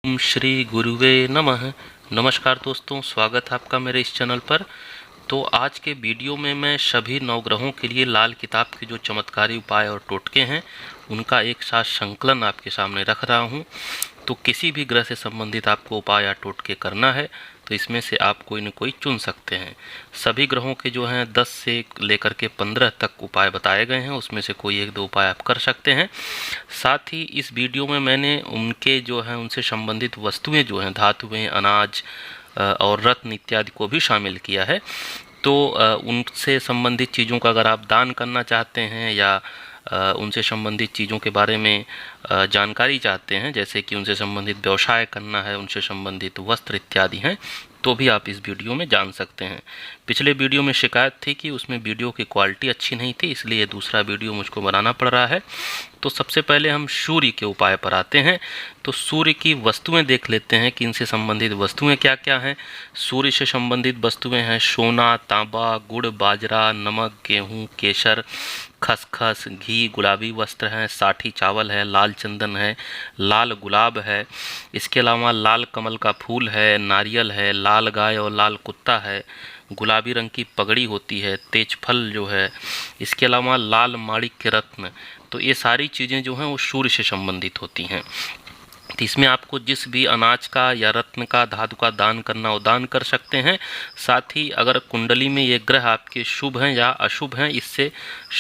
ओम श्री गुरुवे नमः। नमस्कार दोस्तों, स्वागत है आपका मेरे इस चैनल पर। तो आज के वीडियो में मैं सभी नवग्रहों के लिए लाल किताब के जो चमत्कारी उपाय और टोटके हैं उनका एक साथ संकलन आपके सामने रख रहा हूं। तो किसी भी ग्रह से संबंधित आपको उपाय या टोटके करना है तो इसमें से आप कोई न कोई चुन सकते हैं। सभी ग्रहों के जो हैं 10 से लेकर के 15 तक उपाय बताए गए हैं, उसमें से कोई एक दो उपाय आप कर सकते हैं। साथ ही इस वीडियो में मैंने उनके जो हैं उनसे संबंधित वस्तुएं जो हैं धातुएं, अनाज और रत्न इत्यादि को भी शामिल किया है। तो उनसे संबंधित चीज़ों का अगर आप दान करना चाहते हैं या उनसे संबंधित चीज़ों के बारे में जानकारी चाहते हैं, जैसे कि उनसे संबंधित व्यवसाय करना है, उनसे संबंधित वस्त्र इत्यादि हैं, तो भी आप इस वीडियो में जान सकते हैं। पिछले वीडियो में शिकायत थी कि उसमें वीडियो की क्वालिटी अच्छी नहीं थी, इसलिए दूसरा वीडियो मुझको बनाना पड़ रहा है। तो सबसे पहले हम सूर्य के उपाय पर आते हैं। तो सूर्य की वस्तुएं देख लेते हैं कि इनसे संबंधित वस्तुएं क्या क्या हैं। सूर्य से संबंधित वस्तुएं हैं सोना, तांबा, गुड़, बाजरा, नमक, गेहूँ, केसर, खसखस, घी, गुलाबी वस्त्र हैं, साठी चावल है, लाल चंदन है, लाल गुलाब है। इसके अलावा लाल कमल का फूल है, नारियल है, लाल गाय और लाल कुत्ता है, गुलाबी रंग की पगड़ी होती है, तेज फल जो है, इसके अलावा लाल माणिक्य रत्न। तो ये सारी चीज़ें जो हैं वो सूर्य से संबंधित होती हैं। तो इसमें आपको जिस भी अनाज का या रत्न का, धातु का दान करना हो दान कर सकते हैं। साथ ही अगर कुंडली में ये ग्रह आपके शुभ हैं या अशुभ हैं, इससे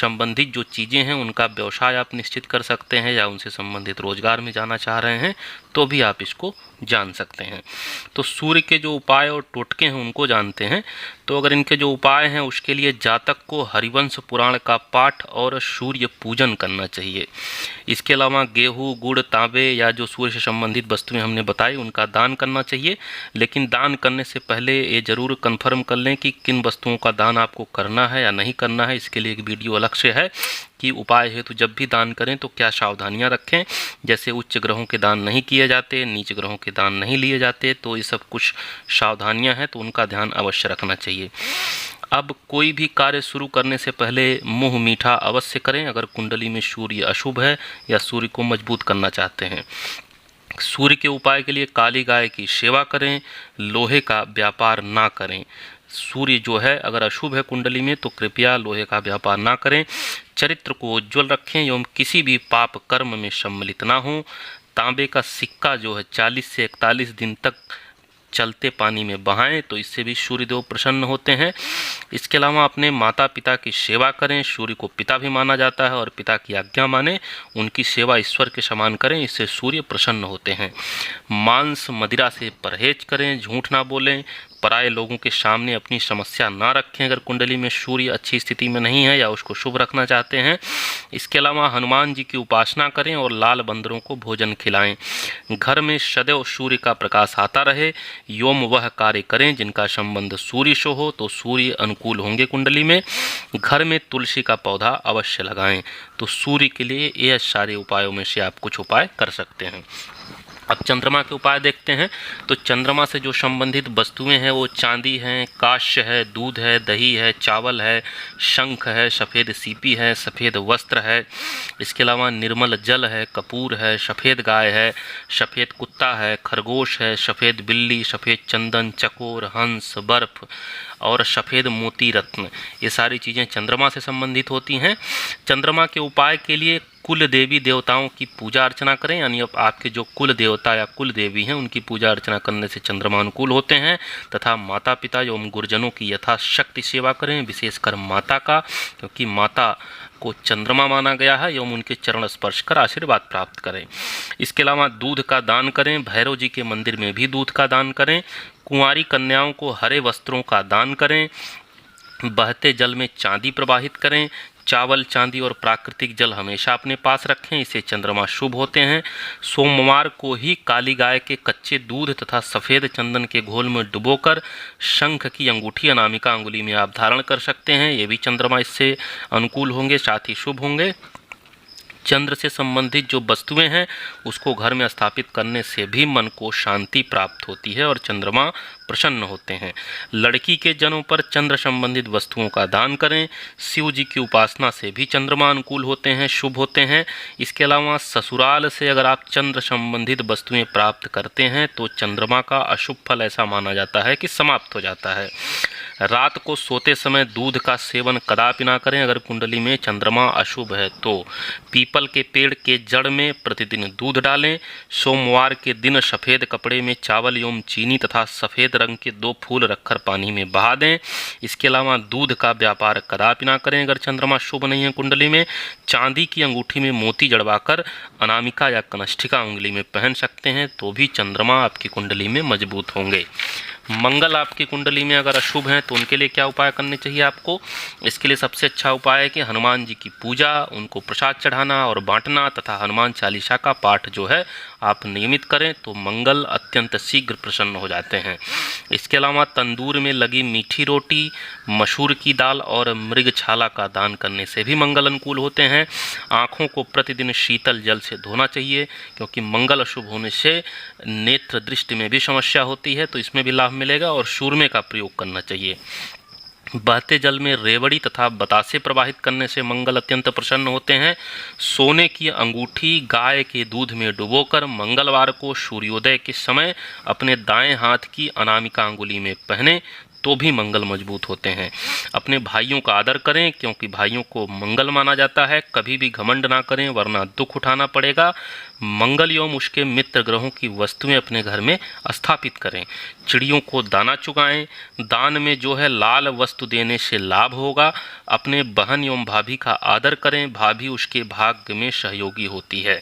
संबंधित जो चीज़ें हैं उनका व्यवसाय आप निश्चित कर सकते हैं, या उनसे संबंधित रोजगार में जाना चाह रहे हैं तो भी आप इसको जान सकते हैं। तो सूर्य के जो उपाय और टोटके हैं उनको जानते हैं। तो अगर इनके जो उपाय हैं उसके लिए जातक को हरिवंश पुराण का पाठ और सूर्य पूजन करना चाहिए। इसके अलावा गेहूँ, गुड़, तांबे या जो सूर्य से संबंधित वस्तुएं हमने बताई उनका दान करना चाहिए। लेकिन दान करने से पहले ये जरूर कन्फर्म कर लें कि किन वस्तुओं का दान आपको करना है या नहीं करना है। इसके लिए एक वीडियो अलग से है कि उपाय हेतु जब भी दान करें तो क्या सावधानियां रखें। जैसे उच्च ग्रहों के दान नहीं किए जाते, नीच ग्रहों के दान नहीं लिए जाते, तो ये सब कुछ सावधानियां हैं, तो उनका ध्यान अवश्य रखना चाहिए। अब कोई भी कार्य शुरू करने से पहले मुंह मीठा अवश्य करें अगर कुंडली में सूर्य अशुभ है या सूर्य को मजबूत करना चाहते हैं। सूर्य के उपाय के लिए काली गाय की सेवा करें, लोहे का व्यापार ना करें। सूर्य जो है अगर अशुभ है कुंडली में तो कृपया लोहे का व्यापार ना करें। चरित्र को उज्ज्वल रखें एवं किसी भी पाप कर्म में सम्मिलित ना हो। तांबे का सिक्का जो है 40 से 41 दिन तक चलते पानी में बहाएं, तो इससे भी सूर्यदेव प्रसन्न होते हैं। इसके अलावा अपने माता पिता की सेवा करें। सूर्य को पिता भी माना जाता है और पिता की आज्ञा माने, उनकी सेवा ईश्वर के समान करें, इससे सूर्य प्रसन्न होते हैं। मांस मदिरा से परहेज करें, झूठ ना बोलें, पराये लोगों के सामने अपनी समस्या ना रखें अगर कुंडली में सूर्य अच्छी स्थिति में नहीं है या उसको शुभ रखना चाहते हैं। इसके अलावा हनुमान जी की उपासना करें और लाल बंदरों को भोजन खिलाएं। घर में सदैव सूर्य का प्रकाश आता रहे। योम वह कार्य करें जिनका संबंध सूर्य से हो, तो सूर्य अनुकूल होंगे कुंडली में। घर में तुलसी का पौधा अवश्य लगाएं। तो सूर्य के लिए ये सारे उपायों में से आप कुछ उपाय कर सकते हैं। अब चंद्रमा के उपाय देखते हैं। तो चंद्रमा से जो संबंधित वस्तुएं हैं वो चांदी हैं, कांस्य है, दूध है, दही है, चावल है, शंख है, सफ़ेद सीपी है, सफ़ेद वस्त्र है। इसके अलावा निर्मल जल है, कपूर है, सफ़ेद गाय है, सफ़ेद कुत्ता है, खरगोश है, सफ़ेद बिल्ली, सफ़ेद चंदन, चकोर, हंस, बर्फ और सफ़ेद मोती रत्न। ये सारी चीज़ें चंद्रमा से संबंधित होती हैं। चंद्रमा के उपाय के लिए कुल देवी देवताओं की पूजा अर्चना करें, यानी आपके जो कुल देवता या कुल देवी हैं उनकी पूजा अर्चना करने से चंद्रमा अनुकूल होते हैं। तथा माता पिता एवं गुरुजनों की यथाशक्ति सेवा करें, विशेषकर माता का, क्योंकि माता को चंद्रमा माना गया है, एवं उनके चरण स्पर्श कर आशीर्वाद प्राप्त करें। इसके अलावा दूध का दान करें, भैरव जी के मंदिर में भी दूध का दान करें। कुंवारी कन्याओं को हरे वस्त्रों का दान करें। बहते जल में चांदी प्रवाहित करें। चावल, चांदी और प्राकृतिक जल हमेशा अपने पास रखें, इससे चंद्रमा शुभ होते हैं। सोमवार को ही काली गाय के कच्चे दूध तथा सफ़ेद चंदन के घोल में डुबोकर शंख की अंगूठी अनामिका अंगुली में आप धारण कर सकते हैं। ये भी चंद्रमा इससे अनुकूल होंगे, साथ ही शुभ होंगे। चंद्र से संबंधित जो वस्तुएं हैं उसको घर में स्थापित करने से भी मन को शांति प्राप्त होती है और चंद्रमा प्रसन्न होते हैं। लड़की के जन्म पर चंद्र संबंधित वस्तुओं का दान करें। शिव जी की उपासना से भी चंद्रमा अनुकूल होते हैं, शुभ होते हैं। इसके अलावा ससुराल से अगर आप चंद्र संबंधित वस्तुएं प्राप्त करते हैं तो चंद्रमा का अशुभ फल ऐसा माना जाता है कि समाप्त हो जाता है। रात को सोते समय दूध का सेवन कदापि ना करें। अगर कुंडली में चंद्रमा अशुभ है तो पीपल के पेड़ के जड़ में प्रतिदिन दूध डालें। सोमवार के दिन सफ़ेद कपड़े में चावल एवं चीनी तथा सफ़ेद रंग के 2 फूल रखकर पानी में बहा दें। इसके अलावा दूध का व्यापार कदापि ना करें। अगर चंद्रमा शुभ नहीं है कुंडली में, चांदी की अंगूठी में मोती जड़वाकर अनामिका या कनिष्ठिका उंगली में पहन सकते हैं तो भी चंद्रमा आपकी कुंडली में मजबूत होंगे। मंगल आपकी कुंडली में अगर अशुभ हैं तो उनके लिए क्या उपाय करने चाहिए आपको? इसके लिए सबसे अच्छा उपाय है कि हनुमान जी की पूजा, उनको प्रसाद चढ़ाना और बांटना तथा हनुमान चालीसा का पाठ जो है आप नियमित करें तो मंगल अत्यंत शीघ्र प्रसन्न हो जाते हैं। इसके अलावा तंदूर में लगी मीठी रोटी, मसूर की दाल और मृगछाला का दान करने से भी मंगल अनुकूल होते हैं। आँखों को प्रतिदिन शीतल जल से धोना चाहिए क्योंकि मंगल अशुभ होने से नेत्र दृष्टि में भी समस्या होती है, तो इसमें भी लाभ मिलेगा। और सूरमे का प्रयोग करना चाहिए। बहते जल में रेवड़ी तथा बतासे प्रवाहित करने से मंगल अत्यंत प्रसन्न होते हैं। सोने की अंगूठी गाय के दूध में डुबोकर मंगलवार को सूर्योदय के समय अपने दाएं हाथ की अनामिका अंगुली में पहने तो भी मंगल मजबूत होते हैं। अपने भाइयों का आदर करें क्योंकि भाइयों को मंगल माना जाता है। कभी भी घमंड ना करें वरना दुख उठाना पड़ेगा। मंगल एवं उसके मित्र ग्रहों की वस्तुएं अपने घर में स्थापित करें। चिड़ियों को दाना चुगाएं। दान में जो है लाल वस्तु देने से लाभ होगा। अपने बहन एवं भाभी का आदर करें, भाभी उसके भाग्य में सहयोगी होती है।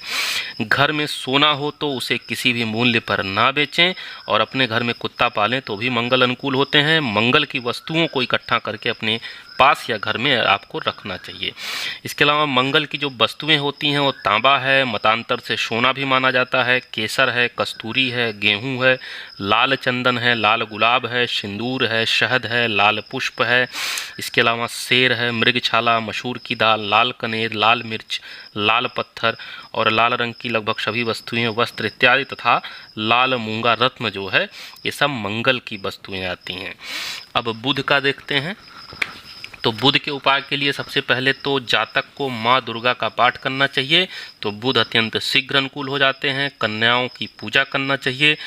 घर में सोना हो तो उसे किसी भी मूल्य पर ना बेचें और अपने घर में कुत्ता पालें तो भी मंगल अनुकूल होते हैं। मंगल की वस्तुओं को इकट्ठा करके अपने पास या घर में आपको रखना चाहिए। इसके अलावा मंगल की जो वस्तुएं होती हैं वो तांबा है, मतांतर से सोना भी माना जाता है, केसर है, कस्तूरी है, गेहूं है, लाल चंदन है, लाल गुलाब है, सिंदूर है, शहद है, लाल पुष्प है। इसके अलावा सेर है, मृगछाला, मसूर की दाल, लाल कनेर, लाल मिर्च, लाल पत्थर और लाल रंग की लगभग सभी वस्तुएं, वस्त्र इत्यादि तथा लाल मूंगा रत्न जो है ये सब मंगल की वस्तुएं आती हैं। अब बुध का देखते हैं। तो बुध के उपाय के लिए सबसे पहले तो जातक को माँ दुर्गा का पाठ करना चाहिए तो बुध अत्यंत शीघ्र अनुकूल हो जाते हैं। कन्याओं की पूजा करना चाहिए।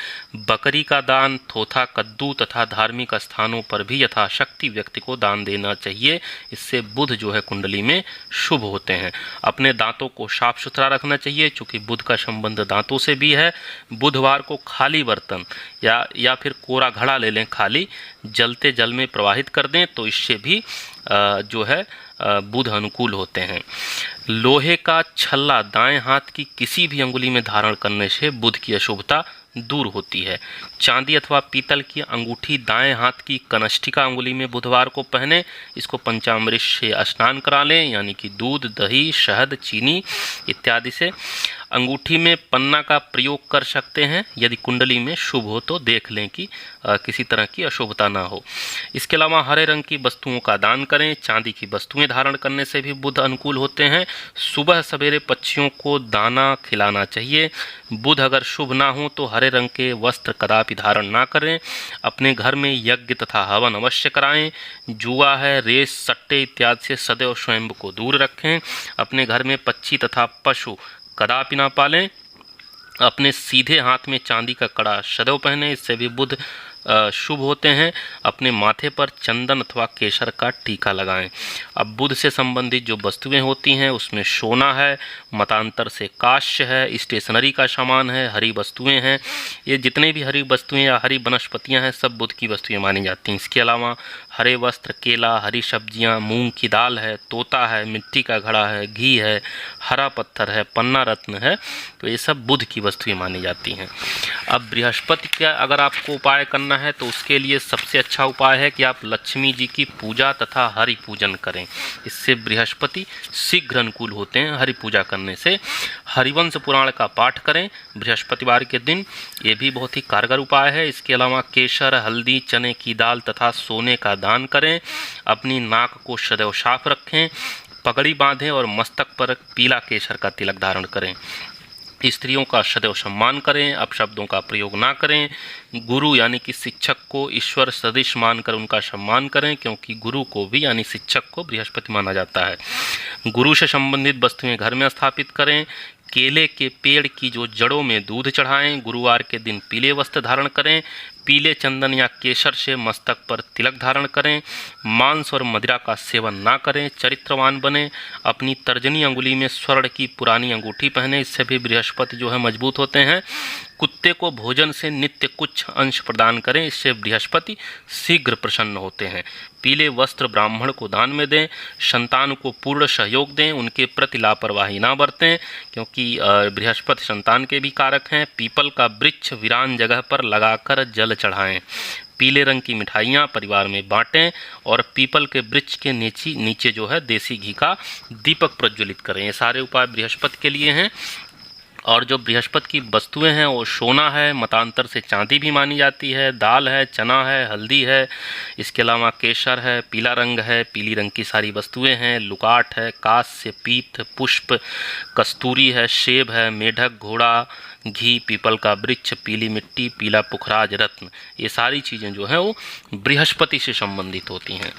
बकरी का दान, थोथा, कद्दू तथा धार्मिक स्थानों पर भी यथाशक्ति व्यक्ति को दान देना चाहिए। इससे बुध जो है कुंडली में शुभ होते हैं। अपने दांतों को साफ सुथरा रखना चाहिए चूँकि बुध का संबंध दांतों से भी है। बुधवार को खाली बर्तन या फिर कोरा घड़ा ले लें, खाली जलते जल में प्रवाहित कर दें तो इससे भी जो है बुध अनुकूल होते हैं। लोहे का छल्ला दाएं हाथ की किसी भी अंगुली में धारण करने से बुध की अशुभता दूर होती है। चांदी अथवा पीतल की अंगूठी दाएं हाथ की कनिष्ठिका अंगुली में बुधवार को पहने। इसको पंचामृत से स्नान करा लें, यानी कि दूध, दही, शहद, चीनी इत्यादि से। अंगूठी में पन्ना का प्रयोग कर सकते हैं। यदि कुंडली में शुभ हो तो देख लें कि किसी तरह की अशुभता ना हो। इसके अलावा हरे रंग की वस्तुओं का दान करें। चांदी की वस्तुएं धारण करने से भी बुध अनुकूल होते हैं। सुबह सवेरे पक्षियों को दाना खिलाना चाहिए। बुध अगर शुभ ना हो तो हरे रंग के वस्त्र कदापि धारण ना करें। अपने घर में यज्ञ तथा हवन अवश्य कराएं। जुआ है, रेस, सट्टे इत्यादि से सदैव स्वयं को दूर रखें। अपने घर में पक्षी तथा पशु कदापि ना पालें। अपने सीधे हाथ में चांदी का कड़ा सदैव पहने, इससे भी बुध शुभ होते हैं। अपने माथे पर चंदन अथवा केसर का टीका लगाएं। अब बुध से संबंधित जो वस्तुएं होती हैं उसमें सोना है, मतांतर से कांस्य है, स्टेशनरी का सामान है, हरी वस्तुएं हैं। ये जितने भी हरी वस्तुएं या हरी वनस्पतियां हैं सब बुध की वस्तुएं मानी जाती हैं। इसके अलावा हरे वस्त्र, केला, हरी सब्जियां, मूंग की दाल है, तोता है, मिट्टी का घड़ा है, घी है, हरा पत्थर है, पन्ना रत्न है, तो ये सब बुध की वस्तुएं मानी जाती हैं। अब बृहस्पति का अगर आपको उपाय करना है तो उसके लिए सबसे अच्छा उपाय है कि आप लक्ष्मी जी की पूजा तथा हरि पूजन करें। इससे बृहस्पति शीघ्र अनुकूल होते हैं हरि पूजा करने से। हरिवंश पुराण का पाठ करें बृहस्पतिवार के दिन, ये भी बहुत ही कारगर उपाय है। इसके अलावा केसर, हल्दी, चने की दाल तथा सोने का दान करें। अपनी नाक को सदैव साफ रखें। पगड़ी बांधें और मस्तक पर पीला केसर का तिलक धारण करें। स्त्रियों का सदैव सम्मान करें, अपशब्दों का प्रयोग ना करें। गुरु यानी कि शिक्षक को ईश्वर सदृश मानकर उनका सम्मान करें, क्योंकि गुरु को भी यानी शिक्षक को बृहस्पति माना जाता है। गुरु से संबंधित वस्तुएं घर में स्थापित करें। केले के पेड़ की जो जड़ों में दूध चढ़ाएं। गुरुवार के दिन पीले वस्त्र धारण करें। पीले चंदन या केसर से मस्तक पर तिलक धारण करें। मांस और मदिरा का सेवन ना करें। चरित्रवान बने। अपनी तर्जनी अंगुली में स्वर्ण की पुरानी अंगूठी पहने, इससे भी बृहस्पति जो है मजबूत होते हैं। कुत्ते को भोजन से नित्य कुछ अंश प्रदान करें, इससे बृहस्पति शीघ्र प्रसन्न होते हैं। पीले वस्त्र ब्राह्मण को दान में दें। संतान को पूर्ण सहयोग दें, उनके प्रति लापरवाही ना बरतें, क्योंकि बृहस्पति संतान के भी कारक हैं। पीपल का वृक्ष वीरान जगह पर लगाकर जल चढ़ाएं। पीले रंग की मिठाइयाँ परिवार में बांटें और पीपल के वृक्ष के नीचे जो है देसी घी का दीपक प्रज्वलित करें। ये सारे उपाय बृहस्पति के लिए हैं। और जो बृहस्पति की वस्तुएं हैं वो सोना है, मतांतर से चांदी भी मानी जाती है, दाल है, चना है, हल्दी है, इसके अलावा केसर है, पीला रंग है, पीली रंग की सारी वस्तुएं हैं, लुकाट है, कांस्य, पीत, पुष्प, कस्तूरी है, सेब है, मेढक, घोड़ा, घी, पीपल का वृक्ष, पीली मिट्टी, पीला पुखराज, रत्न, ये सारी चीज़ें जो हैं वो बृहस्पति से संबंधित होती हैं।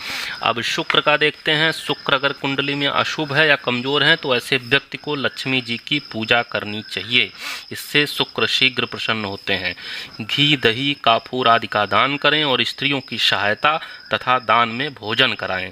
अब शुक्र का देखते हैं। शुक्र अगर कुंडली में अशुभ है या कमज़ोर है तो ऐसे व्यक्ति को लक्ष्मी जी की पूजा करनी चाहिए, इससे शुक्र शीघ्र प्रसन्न होते हैं। घी, दही, काफूर आदि का दान करें और स्त्रियों की सहायता तथा दान में भोजन कराएं।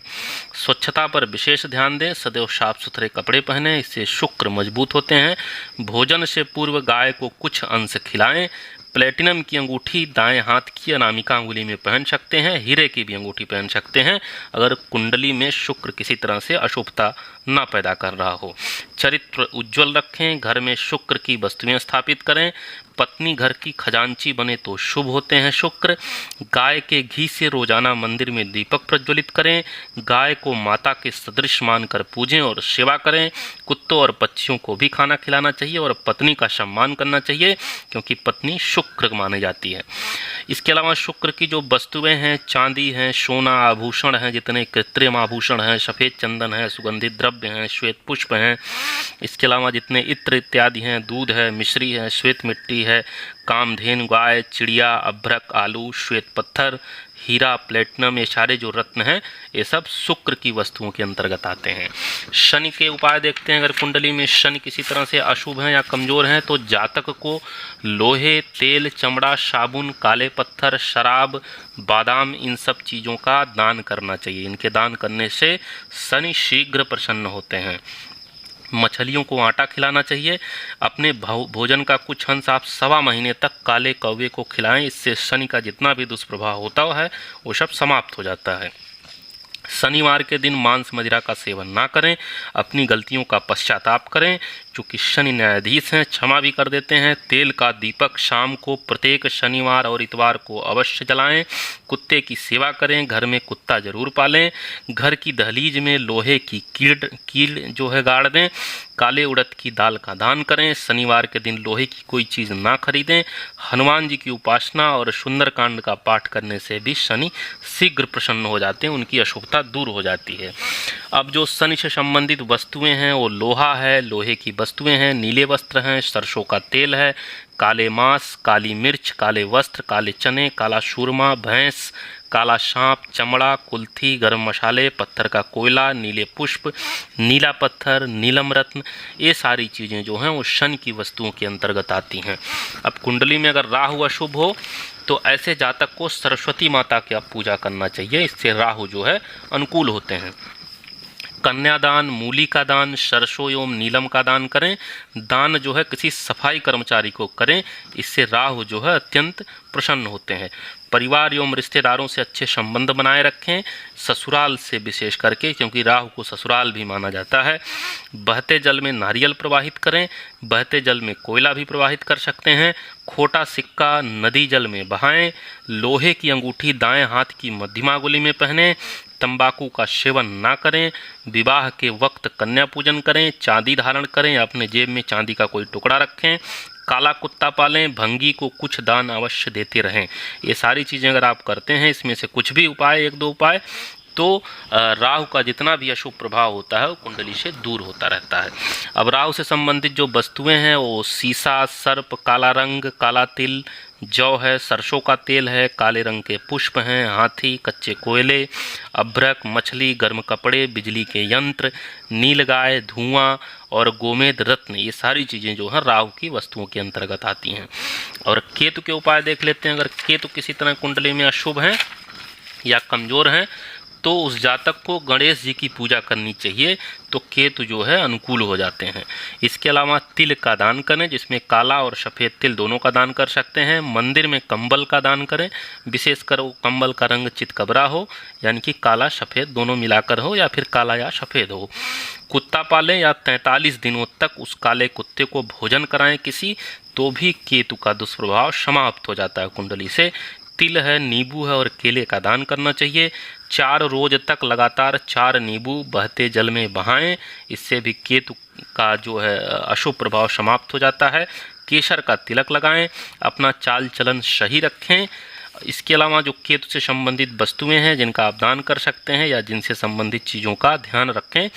स्वच्छता पर विशेष ध्यान दें। सदैव साफ सुथरे कपड़े पहनें, इससे शुक्र मजबूत होते हैं। भोजन से पूर्व गाय को कुछ अंश खिलाएं। प्लेटिनम की अंगूठी दाएं हाथ की अनामिका अंगुली में पहन सकते हैं। हीरे की भी अंगूठी पहन सकते हैं अगर कुंडली में शुक्र किसी तरह से अशुभता ना पैदा कर रहा हो। चरित्र उज्जवल रखें। घर में शुक्र की वस्तुएं स्थापित करें। पत्नी घर की खजांची बने तो शुभ होते हैं शुक्र। गाय के घी से रोजाना मंदिर में दीपक प्रज्वलित करें। गाय को माता के सदृश मानकर पूजें और सेवा करें। कुत्तों और पक्षियों को भी खाना खिलाना चाहिए और पत्नी का सम्मान करना चाहिए, क्योंकि पत्नी शुक्र मानी जाती है। इसके अलावा शुक्र की जो वस्तुएं हैं, चांदी हैं, सोना, आभूषण हैं, जितने कृत्रिम आभूषण हैं, सफ़ेद चंदन है, सुगंधित द्रव्य हैं, श्वेत पुष्प हैं, इसके अलावा जितने इत्र इत्यादि हैं, दूध है, मिश्री है, श्वेत मिट्टी है, कामधेनु गाय, चिड़िया, अभ्रक, आलू, श्वेत पत्थर, हीरा, प्लेटिनम, ये सारे जो रत्न हैं ये सब शुक्र की वस्तुओं के अंतर्गत आते हैं। शनि के उपाय देखते हैं। अगर कुंडली में शनि किसी तरह से अशुभ हैं या कमज़ोर हैं तो जातक को लोहे, तेल, चमड़ा, साबुन, काले पत्थर, शराब, बादाम, इन सब चीज़ों का दान करना चाहिए। इनके दान करने से शनि शीघ्र प्रसन्न होते हैं। मछलियों को आटा खिलाना चाहिए। अपने भोजन का कुछ अंश आप 1.25 महीने तक काले कौवे को खिलाएं, इससे शनि का जितना भी दुष्प्रभाव होता है वो सब समाप्त हो जाता है। शनिवार के दिन मांस मदिरा का सेवन ना करें। अपनी गलतियों का पश्चाताप करें, चूँकि शनि न्यायाधीश हैं, क्षमा भी कर देते हैं। तेल का दीपक शाम को प्रत्येक शनिवार और इतवार को अवश्य जलाएं। कुत्ते की सेवा करें। घर में कुत्ता जरूर पालें। घर की दहलीज में लोहे की कील जो है गाड़ दें। काले उड़द की दाल का दान करें। शनिवार के दिन लोहे की कोई चीज़ ना खरीदें। हनुमान जी की उपासना और सुंदरकांड का पाठ करने से भी शनि शीघ्र प्रसन्न हो जाते हैं, उनकी अशुभता दूर हो जाती है। अब जो शनि से संबंधित वस्तुएं हैं वो लोहा है, लोहे की वस्तुएं हैं, नीले वस्त्र हैं, सरसों का तेल है, काले मांस, काली मिर्च, काले वस्त्र, काले चने, काला सूरमा, भैंस, काला सांप, चमड़ा, कुल्थी, गरम मसाले, पत्थर का कोयला, नीले पुष्प, नीला पत्थर, नीलम रत्न, ये सारी चीज़ें जो हैं वो शनि की वस्तुओं के अंतर्गत आती हैं। अब कुंडली में अगर राहु अशुभ हो तो ऐसे जातक को सरस्वती माता की पूजा करना चाहिए, इससे राहु जो है अनुकूल होते हैं। कन्यादान, मूली का दान, सरसों एवं नीलम का दान करें। दान जो है किसी सफाई कर्मचारी को करें, इससे राहु जो है अत्यंत प्रसन्न होते हैं। परिवार एवं रिश्तेदारों से अच्छे संबंध बनाए रखें, ससुराल से विशेष करके, क्योंकि राहु को ससुराल भी माना जाता है। बहते जल में नारियल प्रवाहित करें। बहते जल में कोयला भी प्रवाहित कर सकते हैं। खोटा सिक्का नदी जल में बहाएं। लोहे की अंगूठी दाएं हाथ की मध्यमा अंगुली में पहनें। तंबाकू का सेवन ना करें। विवाह के वक्त कन्या पूजन करें। चांदी धारण करें, अपने जेब में चांदी का कोई टुकड़ा रखें। काला कुत्ता पालें। भंगी को कुछ दान अवश्य देते रहें। ये सारी चीज़ें अगर आप करते हैं, इसमें से कुछ भी उपाय, 1-2 उपाय, तो राहु का जितना भी अशुभ प्रभाव होता है वो कुंडली से दूर होता रहता है। अब राहु से संबंधित जो वस्तुएं हैं वो सीसा, सर्प, काला रंग, काला तिल, जौ है, सरसों का तेल है, काले रंग के पुष्प हैं, हाथी, कच्चे कोयले, अभ्रक, मछली, गर्म कपड़े, बिजली के यंत्र, नीलगाय, धुआं और गोमेद रत्न, ये सारी चीज़ें जो हैं राहु की वस्तुओं के अंतर्गत आती हैं। और केतु के उपाय देख लेते हैं। अगर केतु किसी तरह कुंडली में अशुभ हैं या कमज़ोर हैं तो उस जातक को गणेश जी की पूजा करनी चाहिए, तो केतु जो है अनुकूल हो जाते हैं। इसके अलावा तिल का दान करें, जिसमें काला और सफ़ेद तिल दोनों का दान कर सकते हैं। मंदिर में कंबल का दान करें, विशेषकर वो कंबल का रंग चितकबरा हो, यानी कि काला सफ़ेद दोनों मिलाकर हो या फिर काला या सफ़ेद हो। कुत्ता पालें या 43 दिनों तक उस काले कुत्ते को भोजन कराएं किसी, तो भी केतु का दुष्प्रभाव समाप्त हो जाता है कुंडली से। तिल है, नींबू है और केले का दान करना चाहिए। 4 रोज तक लगातार 4 नींबू बहते जल में बहाएं, इससे भी केतु का जो है अशुभ प्रभाव समाप्त हो जाता है। केसर का तिलक लगाएं, अपना चाल चलन सही रखें। इसके अलावा जो केतु से संबंधित वस्तुएं हैं जिनका आप दान कर सकते हैं या जिनसे संबंधित चीज़ों का ध्यान रखें,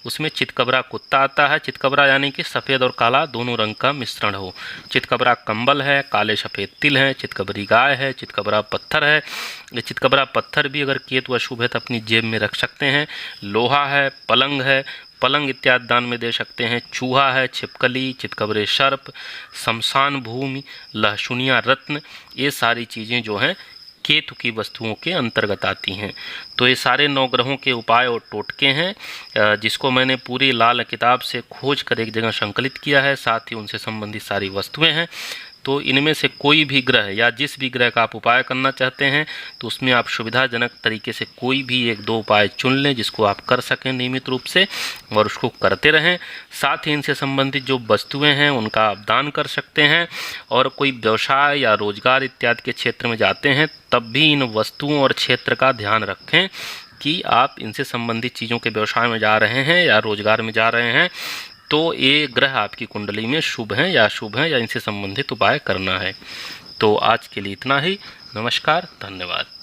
उसमें चितकबरा कुत्ता आता है। चितकबरा यानी कि सफ़ेद और काला दोनों रंग का मिश्रण हो। चितकबरा कंबल है, काले सफ़ेद तिल हैं, चितकबरी गाय है, चितकबरा पत्थर है। ये चितकबरा पत्थर भी अगर केतु अशुभ है तो अपनी जेब में रख सकते हैं। लोहा है, पलंग है, पलंग इत्यादि दान में दे सकते हैं। चूहा है, छिपकली, चितकबरे सर्प, शमशान भूमि, लहसुनिया रत्न, ये सारी चीज़ें जो हैं केतु की वस्तुओं के अंतर्गत आती हैं। तो ये सारे 9 ग्रहों के उपाय और टोटके हैं जिसको मैंने पूरी लाल किताब से खोज कर एक जगह संकलित किया है, साथ ही उनसे संबंधित सारी वस्तुएं हैं। तो इनमें से कोई भी ग्रह या जिस भी ग्रह का आप उपाय करना चाहते हैं तो उसमें आप सुविधाजनक तरीके से कोई भी 1-2 उपाय चुन लें जिसको आप कर सकें नियमित रूप से, और उसको करते रहें। साथ ही इनसे संबंधित जो वस्तुएं हैं उनका आप दान कर सकते हैं। और कोई व्यवसाय या रोजगार इत्यादि के क्षेत्र में जाते हैं तब भी इन वस्तुओं और क्षेत्र का ध्यान रखें कि आप इनसे संबंधित चीज़ों के व्यवसाय में जा रहे हैं या रोजगार में जा रहे हैं तो ये ग्रह आपकी कुंडली में शुभ हैं या अशुभ हैं या इनसे संबंधित उपाय करना है। तो आज के लिए इतना ही। नमस्कार, धन्यवाद।